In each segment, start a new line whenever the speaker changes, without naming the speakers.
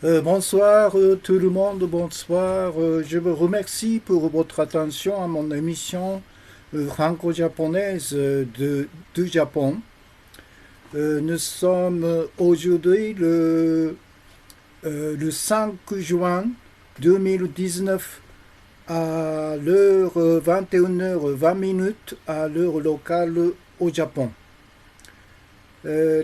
Bonsoir tout le monde, bonsoir. Je vous remercie pour votre attention à mon émission franco-japonaise du Japon. Nous sommes aujourd'hui le 5 juin 2019 à l'heure 21h20 à l'heure locale au Japon.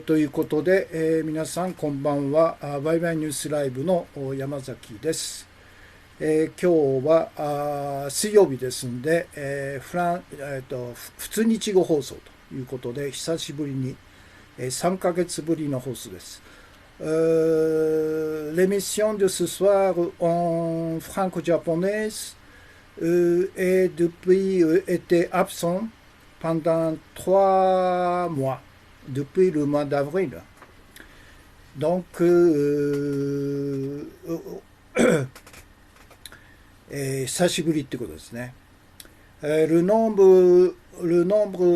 ということで、皆さんこんばんは。ワイワイニュースライブの山崎です。今日は水曜日ですんで、普通日語放送ということで、久しぶりに、3ヶ月ぶりの放送です。L'émission de ce soir en franco-japonaise est depuis été absent pendant 3 mois.Depuis le mois d'avril. Donc, 久しぶりってことですね。Le nombre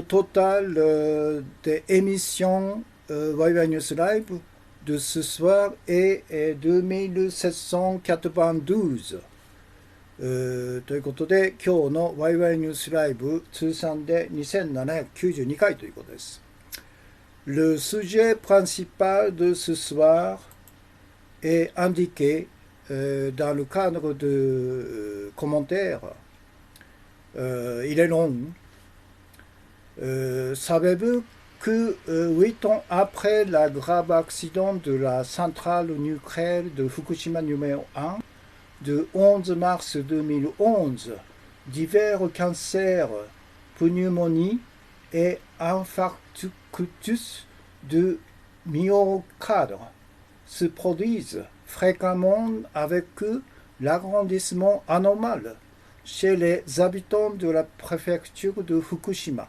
total d'émissions Waiwai News Live de ce soir est 2792。ということで、今日のワイワイニュースライブ通算で2792回ということです。Le sujet principal de ce soir est indiqué dans le cadre de commentaires. Il est long. Savez-vous que 8 ans après le grave accident de la centrale nucléaire de Fukushima numéro 1, de 11 mars 2011, divers cancers, pneumonie et infarctus de myocarde se produisent fréquemment avec l'agrandissement anormal chez les habitants de la préfecture de Fukushima。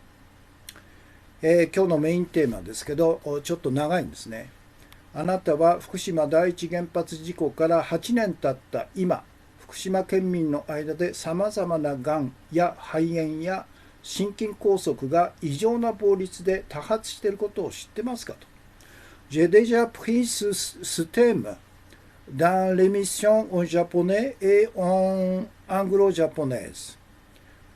今日のメインテーマですけど、ちょっと長いんですね。あなたは福島第一原発事故から8年経った今、福島県民の間でさまざまながんや肺炎や心筋梗塞が異常な暴率で多発していることを知ってますかと。J'ai déjà pris ce thème dans l'émission en japonais et en anglo-japonaise.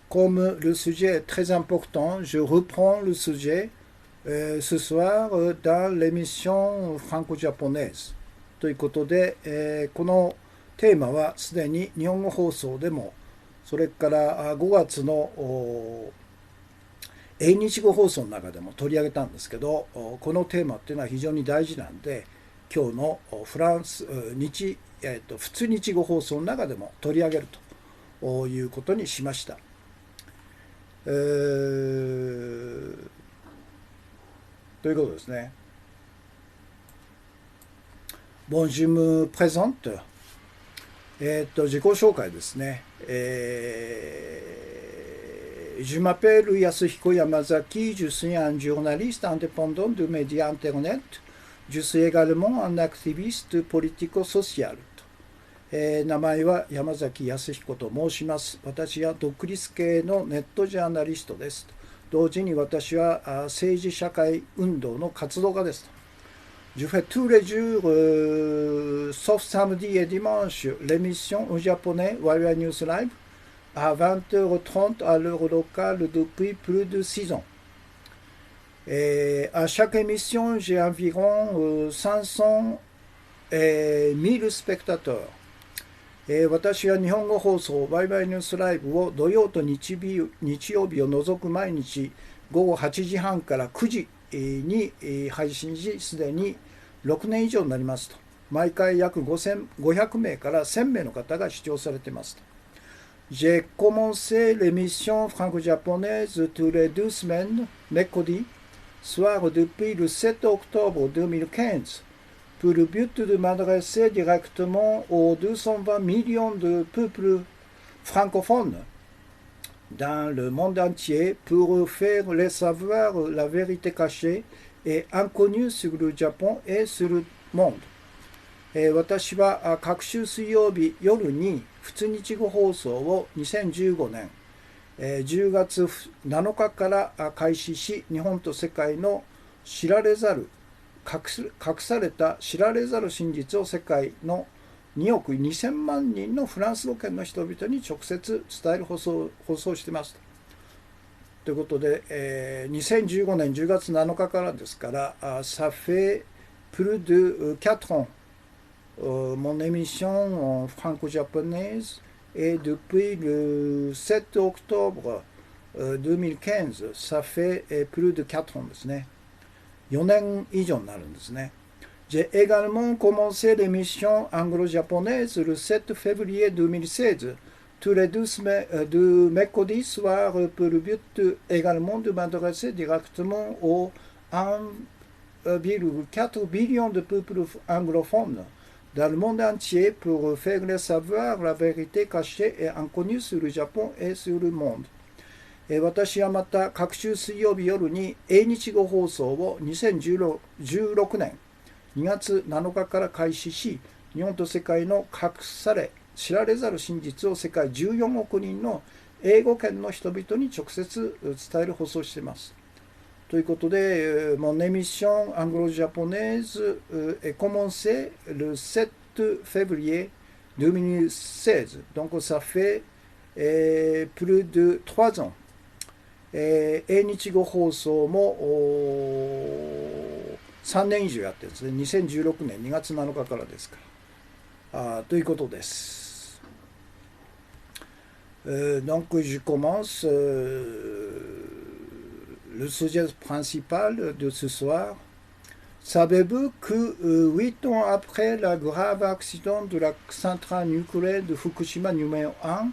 Comme le sujet est très important, je reprends le sujet ce soir dans l'émission franco-japonaise. ということで、このテーマはすでに日本語放送でも、それから5月の英日語放送の中でも取り上げたんですけど、このテーマっていうのは非常に大事なんで、今日の普通日語放送の中でも取り上げるということにしました。ということですね。Bon, je me présente. 自己紹介ですね。Je m'appelle Yasuhiko Yamazaki, je suis un journaliste indépendant de médias Internet. Je suis également un activiste politico-social. 名前は山崎康彦と申します。私は独立系のネットジャーナリストです。同時に私は政治社会運動の活動家です。Je fais tous les jours, sauf samedi et dimanche, l'émission en japonais Waiwai News Live à 20h30 à l'heure locale depuis plus de 6 ans. Et à chaque émission, j'ai environ 500 et 1000 spectateurs. 私は日本語放送ワイワイニュースライブを土曜と日曜日を除く毎日午後8時半から9時に配信し、すでに6年以上になりますと。毎回約500名から1000名の方が視聴されていますと。J'ai commencé l'émission franco-japonaise tous les 2 semaines, mercredi, soir depuis le 7 octobre 2015, pour le but de m'adresser directement aux 220 millions de peuples francophones dans le monde entier pour faire les savoir la vérité cachée et inconnue sur le Japon et sur le monde. 私は各週水曜日夜に普通日語放送を2015年10月7日から開始し、日本と世界の知られざる隠された知られざる真実を世界の2億2000万人のフランス語圏の人々に直接伝える放送してますということで、2015年10月7日からですから、ça fait plus de 4 ans mon émission franco-japonaise et depuis le 7 octobre 2015, ça fait plus de 4 ansですね。4年以上になるんですね。J'ai également commencé l'émission anglo-japonaise le 7 février 2016, tous les deux mercredis soirs, pour le but également de m'adresser directement aux 1,4 billion de peuples anglophones dans le monde entier pour faire leur savoir la vérité cachée et inconnue sur le Japon et sur le monde. 私はまた各週水曜日夜に英日語放送を2016年2月7日から開始し、日本と世界の隠され知られざる真実を世界14億人の英語圏の人々に直接伝える放送をしています。ということで、mon émission anglo-japonaise est commencée le 7 février 2016. Donc ça fait plus de 3 ans. 英日語放送も3年以上やってるんですね。2016年2月7日からですから。ということです。Donc je commence le sujet principal de ce soir. Savez-vous que 8 ans après le grave accident de la centrale nucléaire de Fukushima numéro 1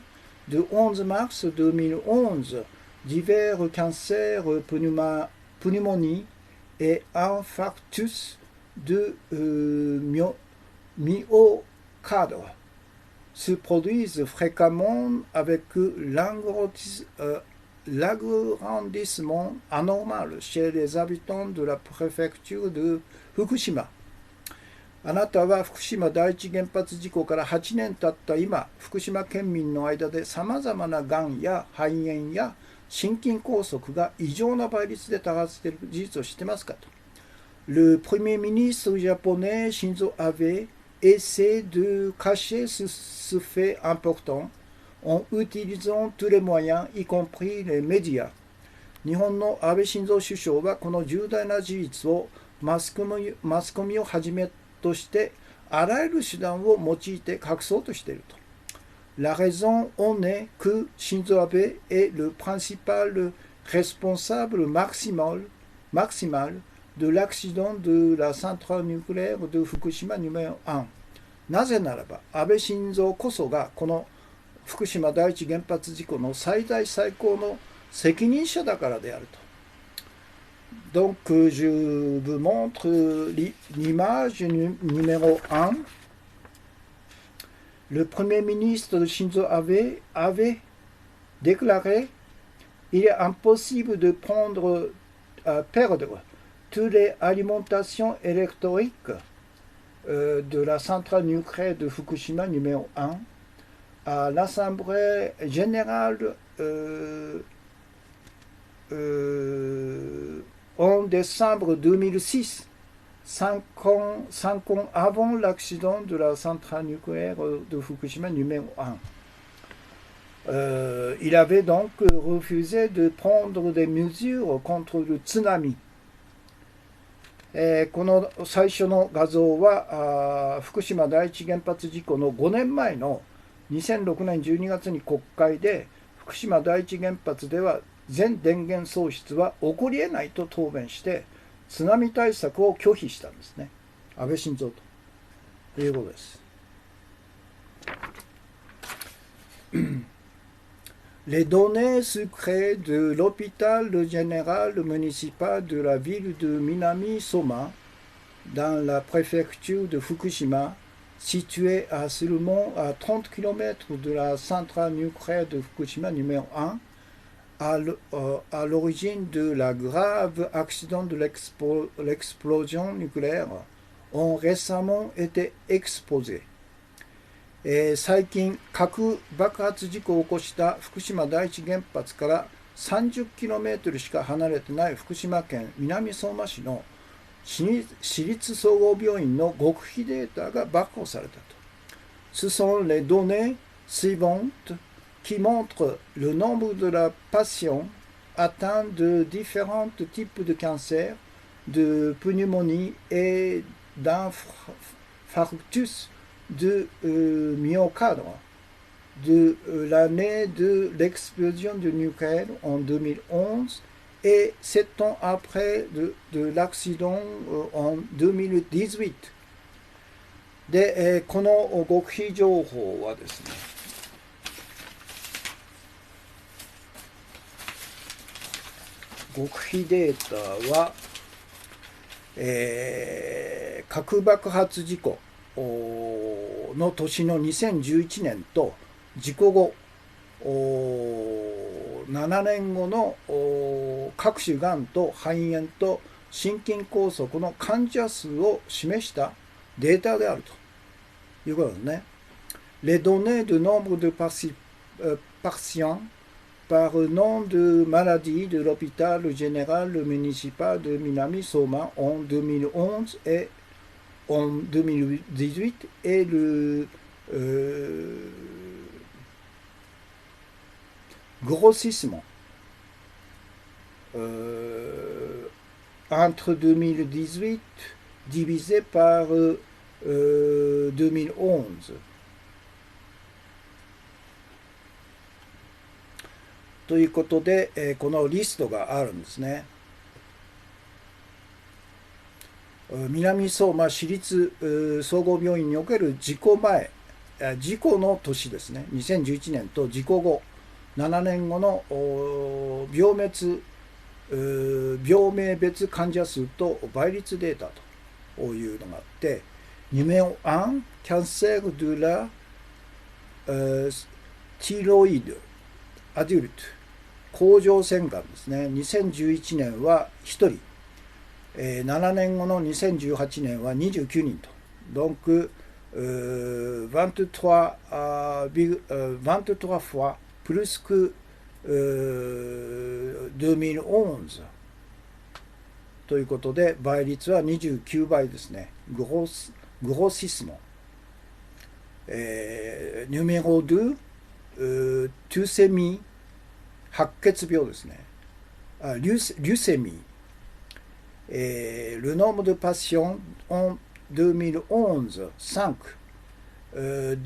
de 11 mars 2011, divers cancers, pneumonie et infarctus de myocarde se produisent fréquemment avec l'agrandissement anormal chez les habitants de la préfecture de Fukushima. あなたは福島第一原発事故から8年経った今、福島県民の間でさまざまながんや肺炎や心筋梗塞が異常な倍率で多発している事実を知ってますかと。Le Premier ministre japonais Shinzo Abe essaie de cacher ce fait important en utilisant tous les moyens, y compris les médias. 日本の安倍晋三首相はこの重大な事実をマスコミをはじめとしてあらゆる手段を用いて隠そうとしていると。La raison en est que Shinzo Abe est le principal responsable maximal de l'accident de la centrale nucléaire de Fukushima numéro 1。なぜならば、安倍晋三こそがこの福島第一原発事故の最大最高の責任者だからであると。Donc, je vous montre l'image numéro 1. Le Premier ministre Shinzo Abe avait déclaré il est impossible de perdre toutes les alimentations électriques de la centrale nucléaire de Fukushima numéro 1 à l'Assemblée générale en décembre 2006, 5 ans avant l'accident de la centrale nucléaire de Fukushima numéro 1. Il avait donc refusé de prendre des mesures contre le tsunami. この最初の画像は福島第一原発事故の5年前の2006年12月に国会で福島第一原発では全電源喪失は起こり得ないと答弁して津波対策を拒否したんですね。安倍晋三ということです。Les données secrètes de l'hôpital général municipal de la ville de Minami-Soma, dans la préfecture de Fukushima, située à seulement à 30 km de la centrale nucléaire de Fukushima numéro 1, à l'origine de la grave accident de l'explosion nucléaire, ont récemment été exposées. 最近核爆発事故を起こした福島第一原発から30km しか離れてない福島県南相馬市の市立総合病院の極秘データが曝光されたと。Ce sont les données suivantes qui montrent le nombre de la patients atteints de différents types de cancers, de pneumonie et d'infarctus de myocarde de l'année de l'explosion du nucléaire en 2011 et 7 ans après de l'accident en 2018。で、この極秘情報はですね、極秘データは、核爆発事故の年の2011年と事故後7年後の各種がんと肺炎と心筋梗塞の患者数を示したデータであるということですね。Les données de nombre de patients par nom de maladie de l'hôpital général municipal de Minami-Soma en 2011 et en 2018 et le grossissement entre 2018 divisé par 2011ということで、このリストがあるんですね。南相馬市立総合病院における事故前、事故の年ですね、2011年と事故後、7年後の病名別患者数と倍率データというのがあって、numéro 1, cancer de la thyroïde adulte、甲状腺がんですね。2011年は1人、7年後の2018年は29人と。Donc, 23 fois plus que 2011ということで、倍率は29倍ですね。グロシスモ。numéro 2, トゥセミー、白血病ですね。leucémie. Le nombre de patients en 2011, 5. Le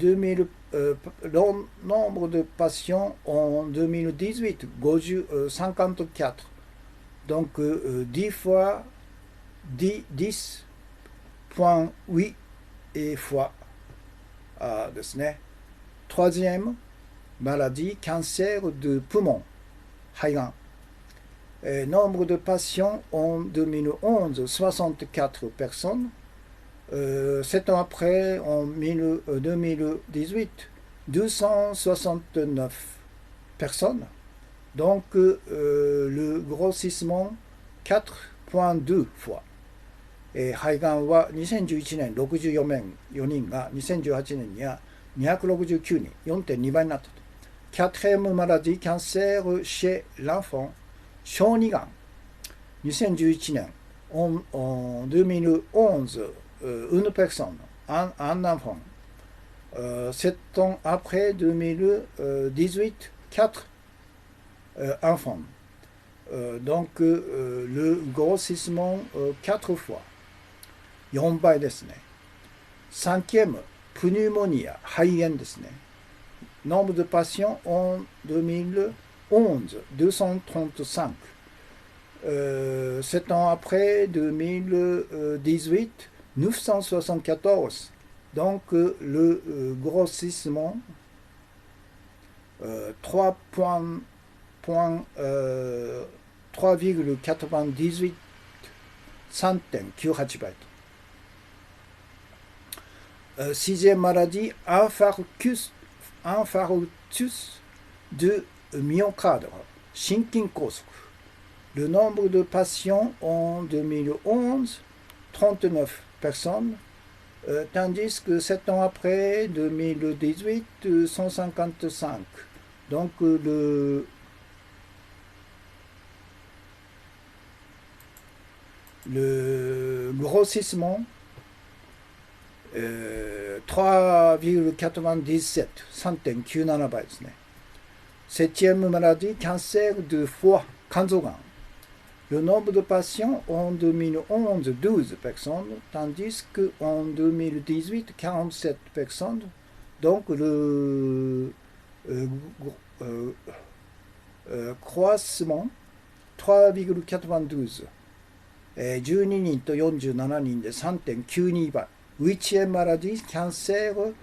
nombre de patients en 2018, 54. Donc 10 fois 10.8 foisですね。Troisième maladie, cancer de poumon, 肺がん。nombre de patients en 2011, 64 personnes. 7 ans après, en 2018, 269 personnes. Donc, le grossissement 4.2 fois. 肺がんは2011年64人が2018年には269人、4.2 倍になったと。Quatrième maladie, cancer chez l'enfant, 小児がん。2011年、en 2011, une personne, un enfant. 7 ans après, 2018, 4 enfants. Donc, le grossissement 4 fois. 4倍ですね。Cinquième, pneumonie, 肺炎ですね。Nombre de patients en 2011, 235. 7 ans après, 2018, 974. Donc, le grossissement 3,98 3.98 倍と。Sixième maladie, infarctus de myocarde, 心筋梗塞。Le nombre de patients en 2011, 39 personnes, tandis que 7 ans après, 2018, 155. Donc le grossissement 3,97、3.97倍ですね。Septième maladie, cancer de foie, 肝臓がん。Le nombre de patients en 2011, 12 personnes, tandis qu'en 2018, 47 personnes. Donc le croissement 3,92。12人と47人で 3.92 倍。Huitième maladie, cancer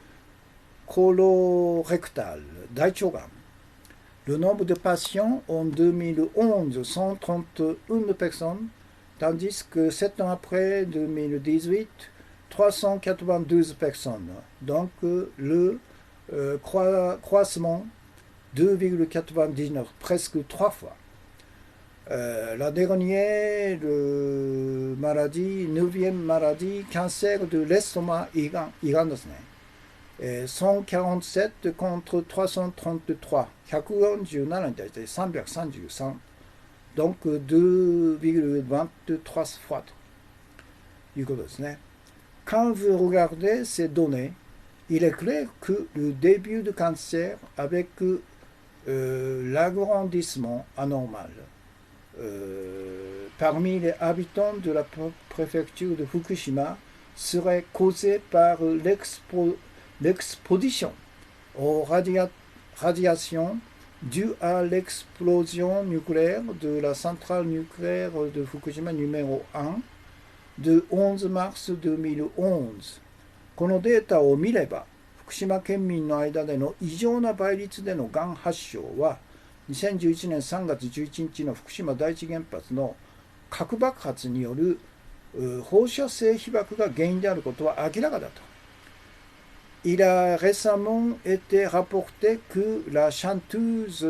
colorectal, 大腸がん。Le nombre de patients en 2011, 131 personnes, tandis que 7 ans après, 2018, 392 personnes. Donc le croissement 2,99, presque 3 fois. La dernière maladie, 9e maladie, cancer de l'estomac, 胃がんですね。147 contre 333, 147に対して333, donc 2,23 foisということですね。Quand vous regardez ces données, il est clair que le début du cancer avec l'agrandissement anormal parmi les habitants de la préfecture de Fukushima serait causé par l'exposition aux radiations dues à l'explosion nucléaire de la centrale nucléaire de Fukushima numéro 1 de 11 mars 2011。このデータを見れば、福島県民の間での異常な倍率でのがん発症は、2011年3月11日の福島第一原発の核爆発による放射性被曝が原因であることは明らかだと。Il a récemment été rapporté que la chanteuse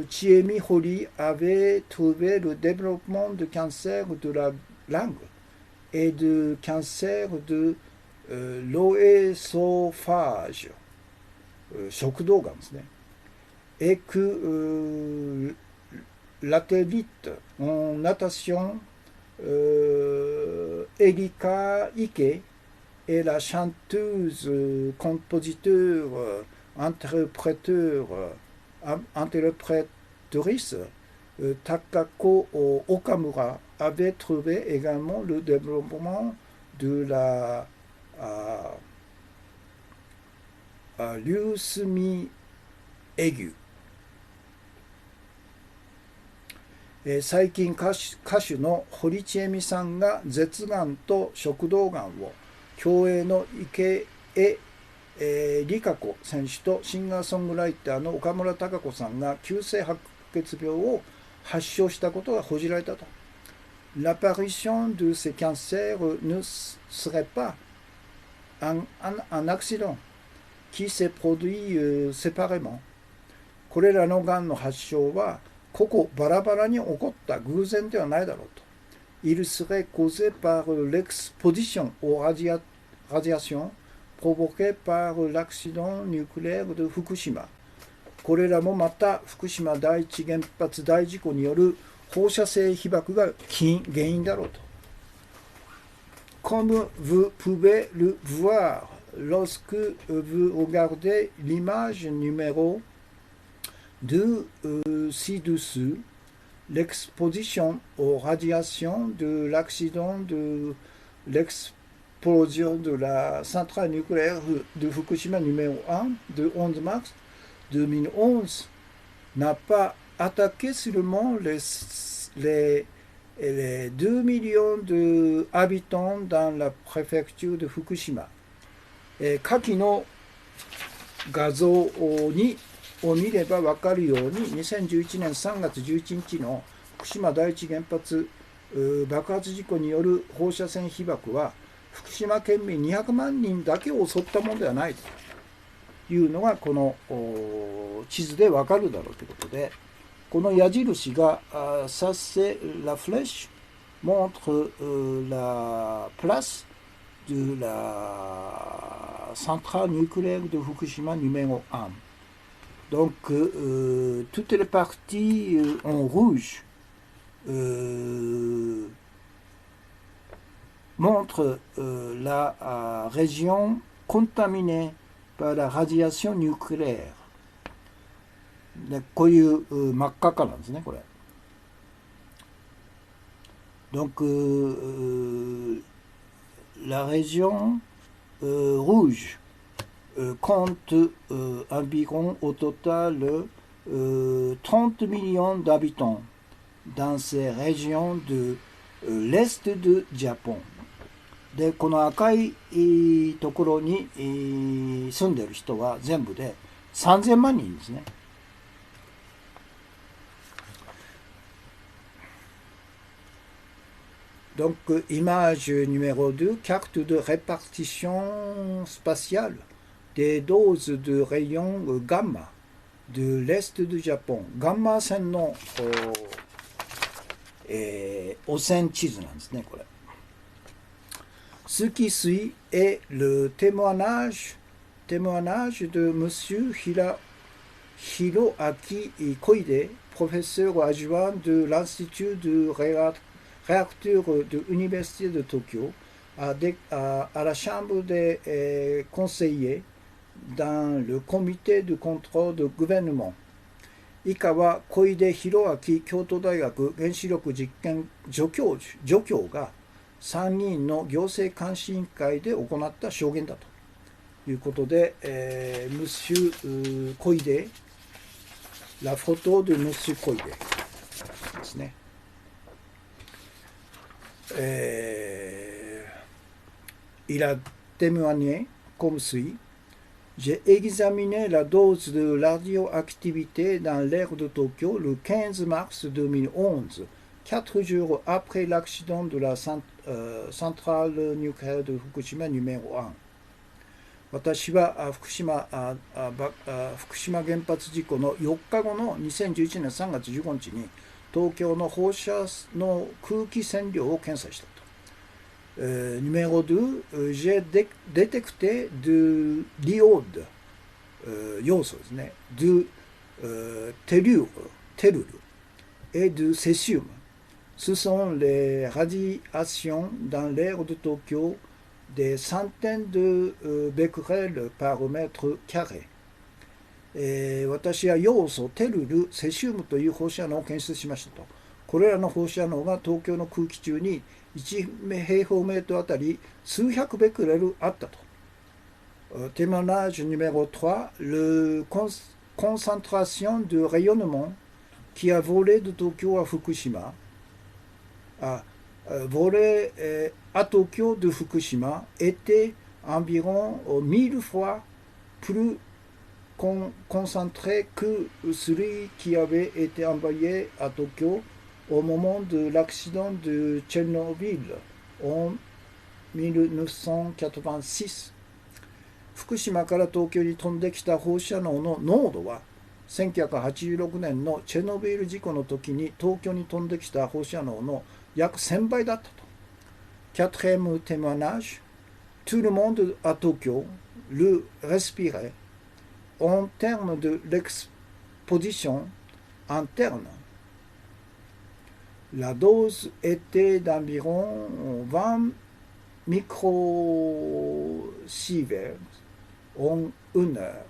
Chiemi Hori avait trouvé le développement de cancer de la langue et de cancer de l'œsophage, 食道がんですね。Et que l'athlète en natation Erika Ike et la chanteuse, compositeur, interprétrice Takako Okamura avait trouvé également le développement de la leucémie aiguë. 最近歌手の堀ちえみさんが舌がんと食道がんを競泳の池江璃花子選手とシンガーソングライターの岡村孝子さんが急性白血病を発症したことが報じられたと。L'apparition de ces cancers ne serait pas un accident qui s'est produit séparément。これらのがんの発症は個々バラバラに起こった偶然ではないだろうと。Il serait causé par l'exposition aux radiations provoquées par l'accident nucléaire de Fukushima。これらもまた福島第一原発大事故による放射性被曝が原因だろうと。Comme vous pouvez le voir lorsque vous regardez l'image numéro 2 ci-dessous, l'exposition aux radiations de l'accident de l'explosion de la centrale nucléaire de Fukushima numéro 1 de 11 mars 2011 n'a pas attaqué seulement les 2 millions d'habitants dans la préfecture de Fukushima。下記の画像を見れば分かるように、2011年3月11日の福島第一原発爆発事故による放射線被曝は、福島県民200万人だけを襲ったものではないというのが、この地図で分かるだろうということで、この矢印が、ça c'est la flèche montre la place de la centrale nucléaire de Fukushima numéro 1. Donc, toutes les parties en rouge montre la région contaminée par la radiation nucléaire.でこういう真っ赤っかなんですね、これ。Donc, la région rouge compte environ au total 30 millions d'habitants dans ces régions de l'est du Japon. で、この赤いところに住んでる人は全部で3000万人ですね。Donc, image numéro 2, carte de répartition spatiale des doses de rayons gamma de l'est du Japon. ガンマ線の汚染地図なんですね、これ。Ce qui suit est le témoignage de Monsieur Hiroaki Koide, professeur adjoint de l'Institut de réacteur de l'Université de Tokyo, à la Chambre des conseillers dans le comité de contrôle du gouvernement. 以下は小出弘明京都大学原子力実験助教が参議院の行政監視委員会で行った証言だということで、Monsieur Koide, la photo de Monsieur Koide ですね。Il a témoigné comme suit. J'ai examiné la dose de radioactivité dans l'air de Tokyo le 15 mars 2011, 4 jours après l'accident de la centrale nucléaire de Fukushima numéro 1. 私は福島原発事故の4日後の2011年3月15日に東京の放射の空気線量を検査したと。Numéro 2, j'ai détecté de l'iode, 要素ですね、du tellure et du césium. Ce sont les radiations dans l'air de Tokyo des centaines de becquerels par mètre carré. 私は要素テルル、セシウムという放射能を検出しましたと。これらの放射能が東京の空気中に1平方メートルあたり数百ベクレルあったと。Témoignage numéro 3, la concentration de rayonnement qui a volé de Tokyo à Fukushima, volé à Tokyo de Fukushima était environ 1000 fois plus concentré que celui qui avait été envoyé à Tokyo au moment de l'accident de Tchernobyl en 1986。福島から東京に飛んできた放射能の濃度は1986年のチェノビール事故の時に東京に飛んできた放射能の約1000倍だったと。Quatrième témoignage, tout le monde à Tokyo le respirait. En termes de l'exposition interne, la dose était d'environ 20 microsieverts en 1 heure。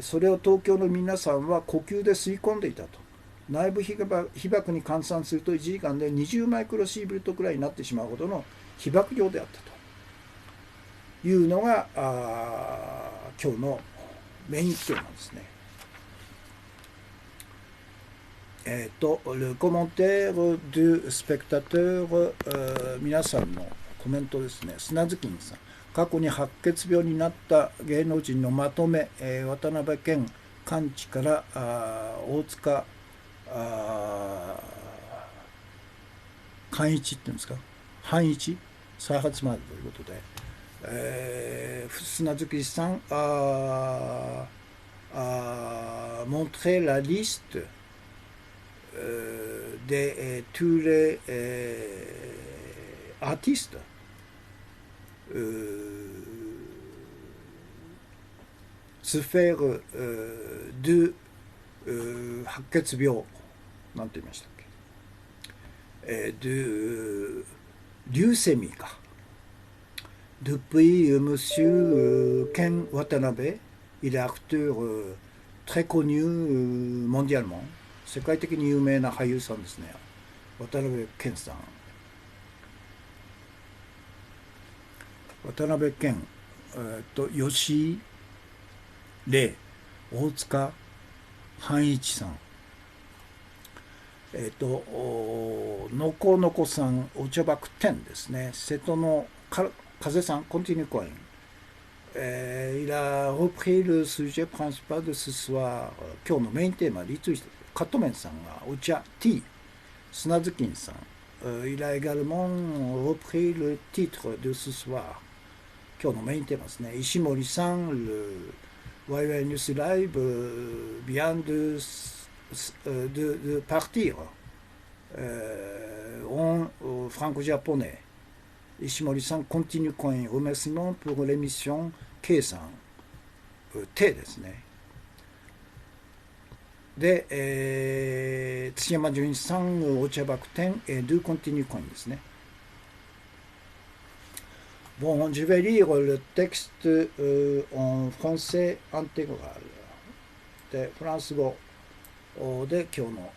それを東京の皆さんは呼吸で吸い込んでいたと。内部被曝に換算すると1時間で20マイクロシーベルトくらいになってしまうほどの被曝量であったというのが今日のメインテーマですね。le commentaire du spectateur、皆さんのコメントですね。砂月さん、過去に白血病になった芸能人のまとめ、渡辺謙完治から大塚寛一っていうんですか、半一再発までということで、砂月さんmontrer la liste de tous les artistes se faire de 白血病なんて言いましたっけ、de leucémie. Depuis Monsieur Ken Watanabe, il est acteur très connu mondialement。世界的に有名な俳優さんですね。渡辺謙さん。渡辺謙、吉井礼、大塚半一さん。のこのこさん、お茶爆店ですね。瀬戸の風さん、continue coin. Il a repris le sujet principal de ce soir. 今日のメインテーマ、リツイート、カットメンさんがお茶、ティー、砂ずきんさん。Il a également repris le titre de ce soir. 今日のメインテーマですね。石森さん、le YY News Live vient de partir en franco-japonais. Ishimori-san continue coin. Remerciements pour l'émission K-san. T ですね。で、津山純一さん、お茶爆店et deux continue coin ですね。Bon, je vais lire le texte en français intégral. で、フランス語で今日の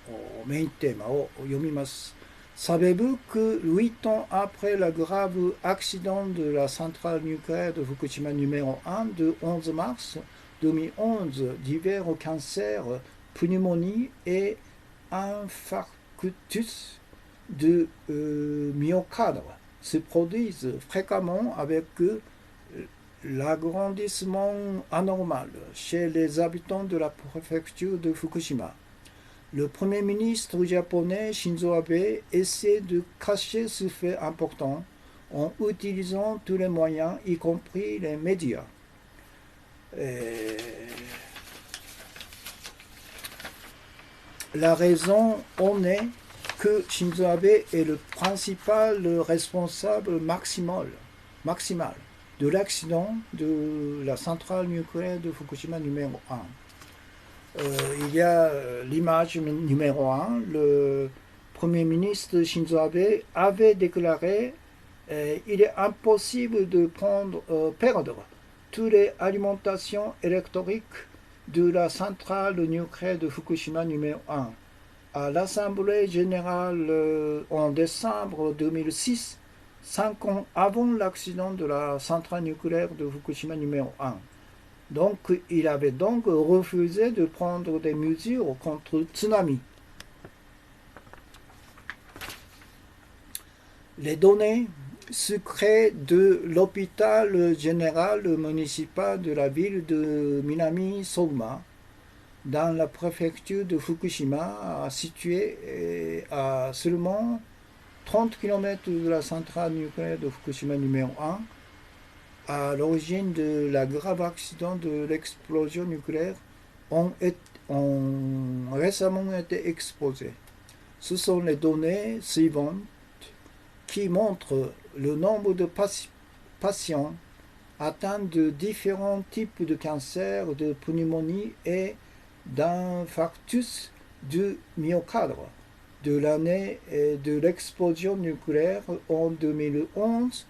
メインテーマを読みます。Savez-vous que 8 ans après le grave accident de la centrale nucléaire de Fukushima numéro 1 de 11 mars 2011, divers cancers, pneumonie et infarctus de myocarde se produisent fréquemment avec l'agrandissement anormal chez les habitants de la préfecture de Fukushima. Le Premier ministre japonais Shinzo Abe essaie de cacher ce fait important en utilisant tous les moyens, y compris les médias. La raison en est que Shinzo Abe est le principal responsable maximal de l'accident de la centrale nucléaire de Fukushima numéro 1. Il y a l'image numéro 1, le Premier ministre Shinzo Abe avait déclaré il est impossible de perdre toutes les alimentations électriques de la centrale nucléaire de Fukushima numéro 1. À l'Assemblée générale en décembre 2006, 5 ans avant l'accident de la centrale nucléaire de Fukushima numéro 1. Donc, il avait donc refusé de prendre des mesures contre le tsunami. Les données secrètes de l'hôpital général municipal de la ville de Minami-Sogma, dans la préfecture de Fukushima, située à seulement 30 km de la centrale nucléaire de Fukushima numéro 1, à l'origine de la grave accident de l'explosion nucléaire ont récemment été exposées. Ce sont les données suivantes qui montrent le nombre de patients atteints de différents types de cancers, de pneumonie et d'infarctus du myocarde de l'année de l'explosion nucléaire en 2011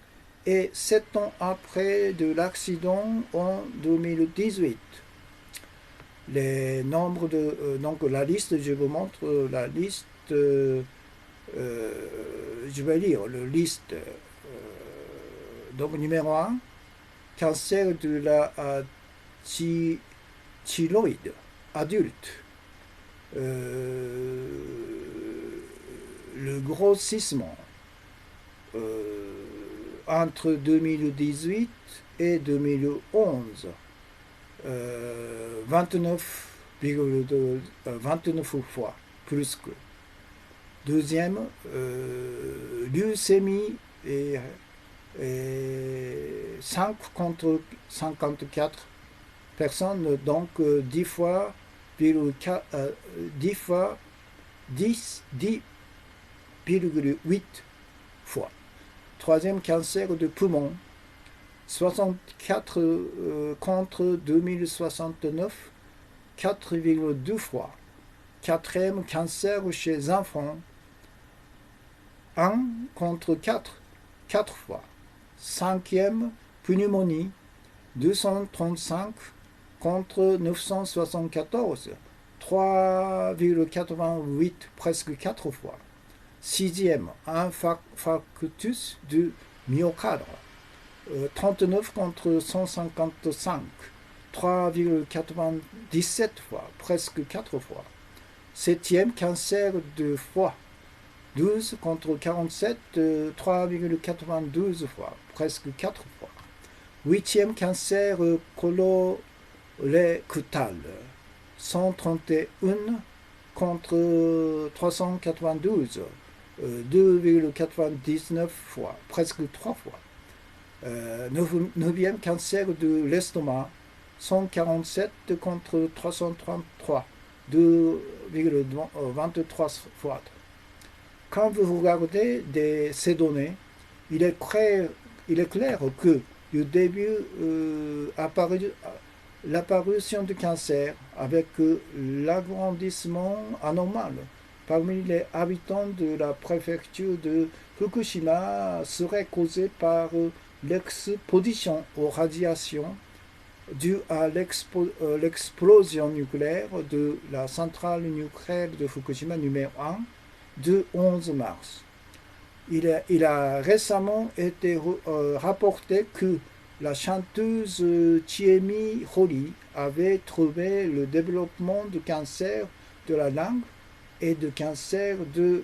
et 7 ans après de l'accident en 2018. Les nombres de... donc la liste, je vous montre la liste, je vais lire la liste. Donc numéro 1, cancer de la thyroïde adulte. Le grossissement entre 2018 et 2011, 29 fois plus que. Deuxième, leucémie et 5 contre 54 personnes, donc 10 fois 10,8 fois. Troisième, cancer de poumon, 64 contre 2069, 4,2 fois. Quatrième, cancer chez enfants, 1 contre 4, 4 fois. Cinquième, pneumonie, 235 contre 974, 3,88, presque 4 fois. Sixième, infarctus du myocarde, 39 contre 155, 3,97 fois, presque 4 fois. Septième, cancer de foie, 12 contre 47, 3,92 fois, presque 4 fois. Huitième, cancer colorectal, 131 contre 392, 2,99 fois, presque 3 fois. Neuvième, cancer de l'estomac, 147 contre 333, 2,23 fois. Quand vous regardez ces données, il est clair que du début l'apparition du cancer avec l'agrandissement anormal parmi les habitants de la préfecture de Fukushima serait causé par l'exposition aux radiations due à l'explosion nucléaire de la centrale nucléaire de Fukushima numéro 1 du 11 mars. Il a récemment été rapporté que la chanteuse Chiemi Hori avait trouvé le développement de cancer de la langue et de cancer de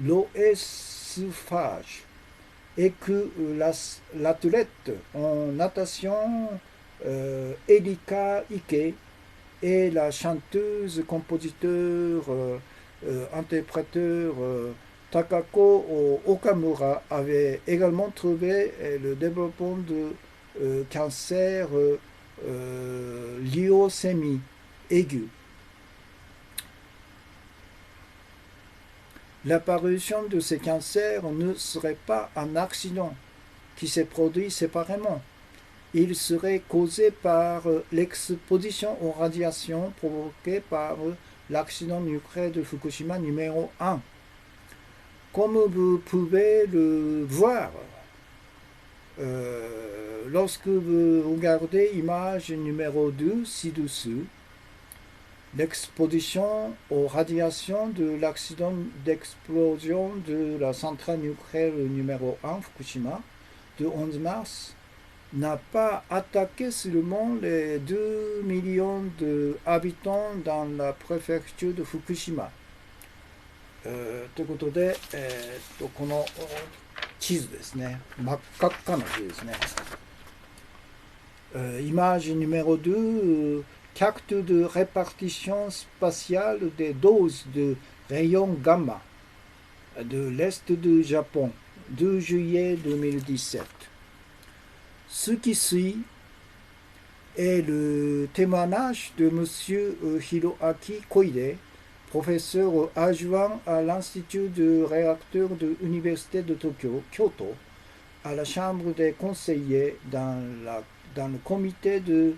l'œsophage et que l'athlète en natation Erika Ike et la chanteuse, compositeur, interpréteur Takako Okamura avaient également trouvé le développement de cancer leucémie aiguë. L'apparition de ces cancers ne serait pas un accident qui s'est produit séparément. Il serait causé par l'exposition aux radiations provoquées par l'accident nucléaire de Fukushima numéro 1. Comme vous pouvez le voir, lorsque vous regardez l'image numéro 2 ci-dessous, l'exposition aux radiations de l'accident d'explosion de la centrale nucléaire numéro 1 Fukushima de 11 mars n'a pas attaqué seulement les 2 millions d'habitants dans la préfecture de Fukushima. ということで、この地図ですね、真っ赤っかな地図ですね。Image numéro 2, carte de répartition spatiale des doses de rayons gamma de l'Est du Japon, 2 juillet 2017. Ce qui suit est le témoignage de M. Hiroaki Koide, professeur adjoint à l'Institut de réacteurs de l'Université de Tokyo, Kyoto, à la Chambre des conseillers dans le comité de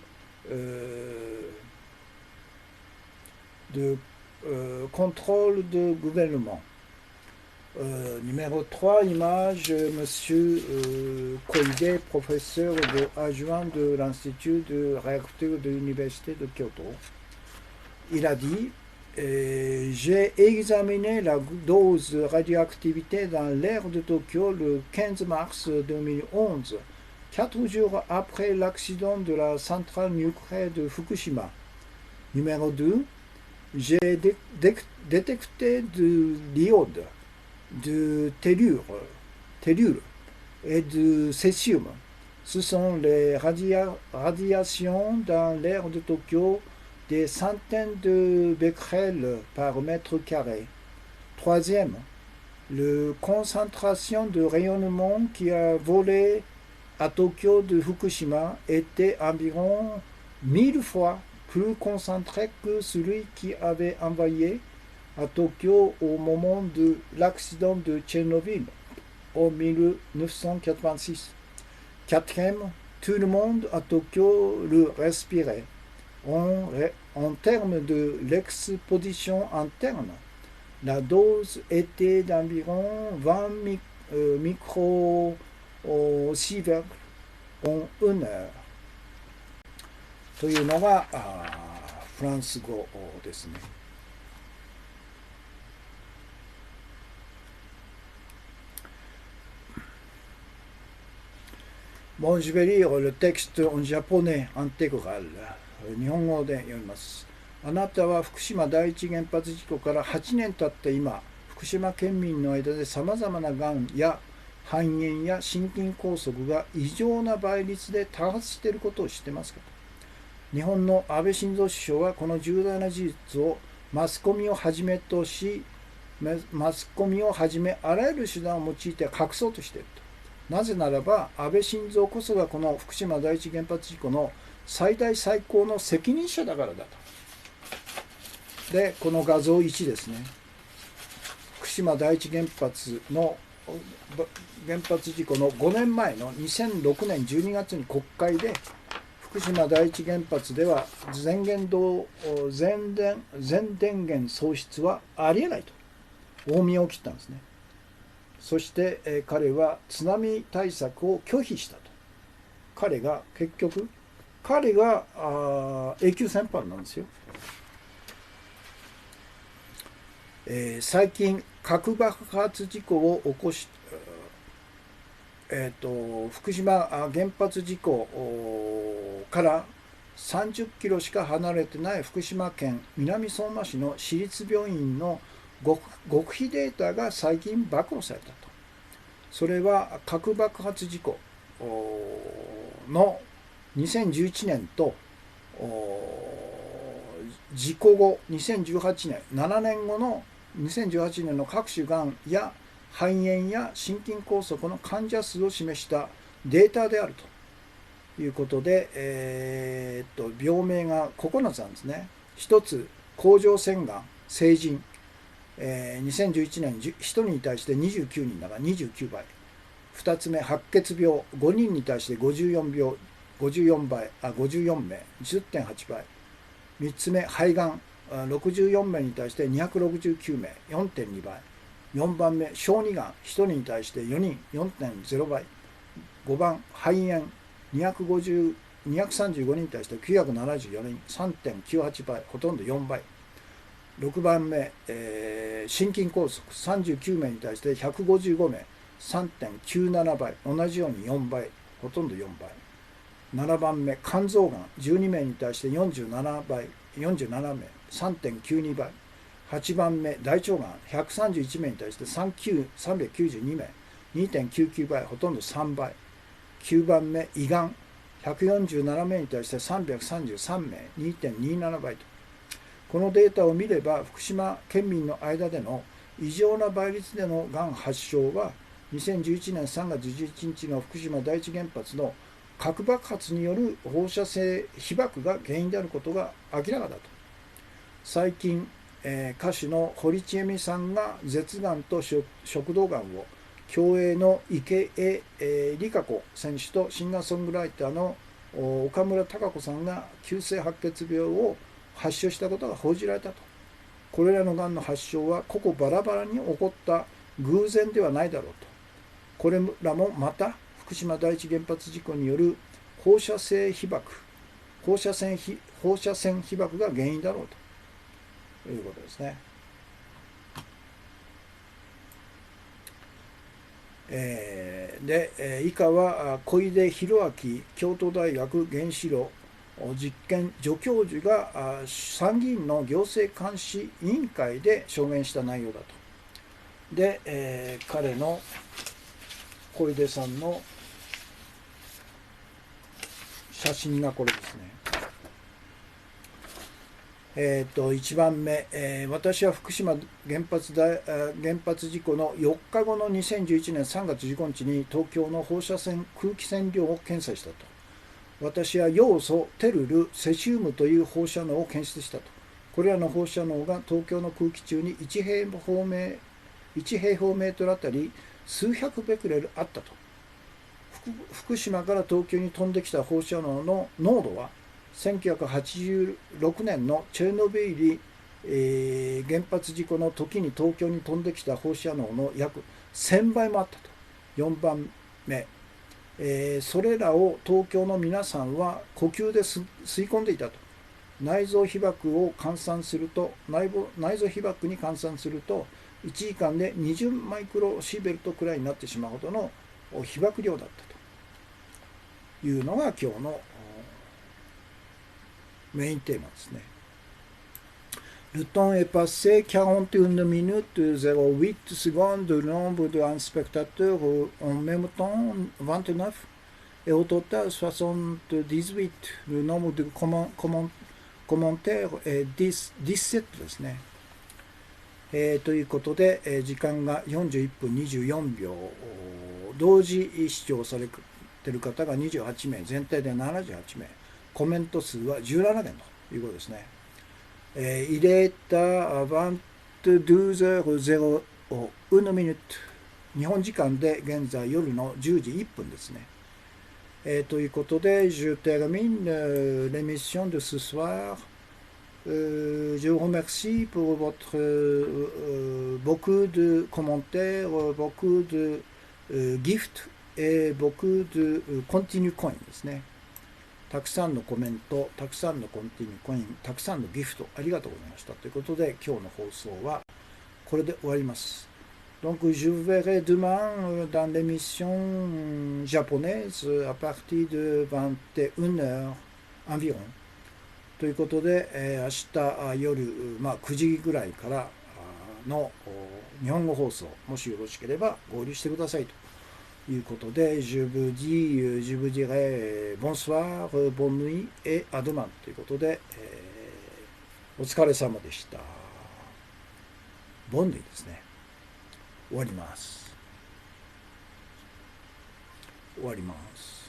contrôle de gouvernement. Numéro 3, image, M. Koide, professeur adjoint de l'Institut de réacteurs de l'Université de Kyoto. Il a dit: j'ai examiné la dose de radioactivité dans l'air de Tokyo le 15 mars 2011, 4 jours après l'accident de la centrale nucléaire de Fukushima. Numéro 2, j'ai détecté de l'iode, de tellure et de césium. Ce sont les radiations dans l'air de Tokyo, des centaines de becquerels par mètre carré. Troisième, la concentration de rayonnement qui a volé à Tokyo de Fukushima était environ 1000 fois plus concentré que celui qui avait envoyé à Tokyo au moment de l'accident de Tchernobyl en 1986. Quatrième, tout le monde à Tokyo le respirait. En termes de l'exposition interne, la dose était d'environ microsievert en 1 heureというのがフランス語ですね。Bon, je vais lire le texte en japonais intégral. 日本語で読みます。あなたは福島第一原発事故から8年経った今、福島県民の間でさまざまながんや肺炎や心筋梗塞が異常な倍率で多発していることを知ってますか。日本の安倍晋三首相はこの重大な事実をマスコミをはじめあらゆる手段を用いて隠そうとしていると。なぜならば安倍晋三こそがこの福島第一原発事故の最大最高の責任者だからだと。で、この画像1ですね。福島第一原発事故の5年前の2006年12月に国会で福島第一原発では全電源喪失はありえないと大見を切ったんですね。そして、彼は津波対策を拒否したと。彼が永久戦犯なんですよ。最近核爆発事故を起こし、福島原発事故から30キロしか離れてない福島県南相馬市の市立病院の極秘データが最近暴露されたと。それは核爆発事故の2011年と事故後2018年7年後の2018年の各種がんや肺炎や心筋梗塞の患者数を示したデータであるということで、病名が9つなんですね。1つ、甲状腺がん、成人。2011年1人に対して29人だから29倍。2つ目、白血病、5人に対して54名、10.8倍。3つ目、肺がん、64名に対して269名、4.2倍。4番目、小児がん、1人に対して4人、4.0倍。5番、肺炎、235人に対して974人、3.98倍、ほとんど4倍。6番目、心筋梗塞、39名に対して155名、3.97倍、同じように4倍、ほとんど4倍。7番目、肝臓がん、12名に対して47名、3.92倍。8番目、大腸がん、131名に対して392名、2.99倍、ほとんど3倍。9番目、胃がん、147名に対して333名、2.27倍と。このデータを見れば、福島県民の間での異常な倍率でのがん発症は、2011年3月11日の福島第一原発の核爆発による放射性被曝が原因であることが明らかだと。最近、歌手の堀ちえみさんが舌がんと食道がんを、競泳の池江璃花子選手とシンガーソングライターの岡村孝子さんが急性白血病を発症したことが報じられたと。これらのがんの発症は個々バラバラに起こった偶然ではないだろうと。これらもまた福島第一原発事故による放射線被曝が原因だろうということですね。以下は小出弘明京都大学原子炉実験助教授が参議院の行政監視委員会で証言した内容だと。で、彼の小出さんの写真がこれですね。1番目、私は福島原発事故の4日後の2011年3月15日に東京の放射線空気線量を検査したと。私はヨウ素、テルル、セシウムという放射能を検出したと。これらの放射能が東京の空気中に1平方メートルあたり数百ベクレルあったと。福島から東京に飛んできた放射能の濃度は1986年のチェルノブイリ、原発事故の時に東京に飛んできた放射能の約1000倍もあったと。4番目、それらを東京の皆さんは呼吸で吸い込んでいたと。内臓被曝を換算すると、内臓被曝に換算すると、1時間で20マイクロシーベルトくらいになってしまうほどの被曝量だったというのが今日のメインテーマですね。Le temps est passé 41 minutes 08 secondes, le nombre de spectateurs en même temps 29 et au total 78. Le nombre de commentaires est 17ですね。ということで、時間が41分24秒、同時視聴されている方が28名、全体で78名、コメント数は17件ということですね。Il est à 22h01 minute、日本時間で現在夜の10時1分ですね。ということで、je termine l'émission de ce soir. Je vous remercie pour votre beaucoup de commentaires, beaucoup de gifts et beaucoup de continue coin ですね。たくさんのコメント、たくさんのコンティニューコイン、たくさんのギフト、ありがとうございました。ということで、今日の放送はこれで終わります。Donc, je vous verrai demain dans l'émission japonaise à partir de 21h environ. ということで、明日夜、9時ぐらいからの日本語放送、もしよろしければ合流してくださいということで、je vous dirai bonsoir, bonne nuit et à demain ということで、お疲れ様でした。ボンヌイですね。終わります。終わります。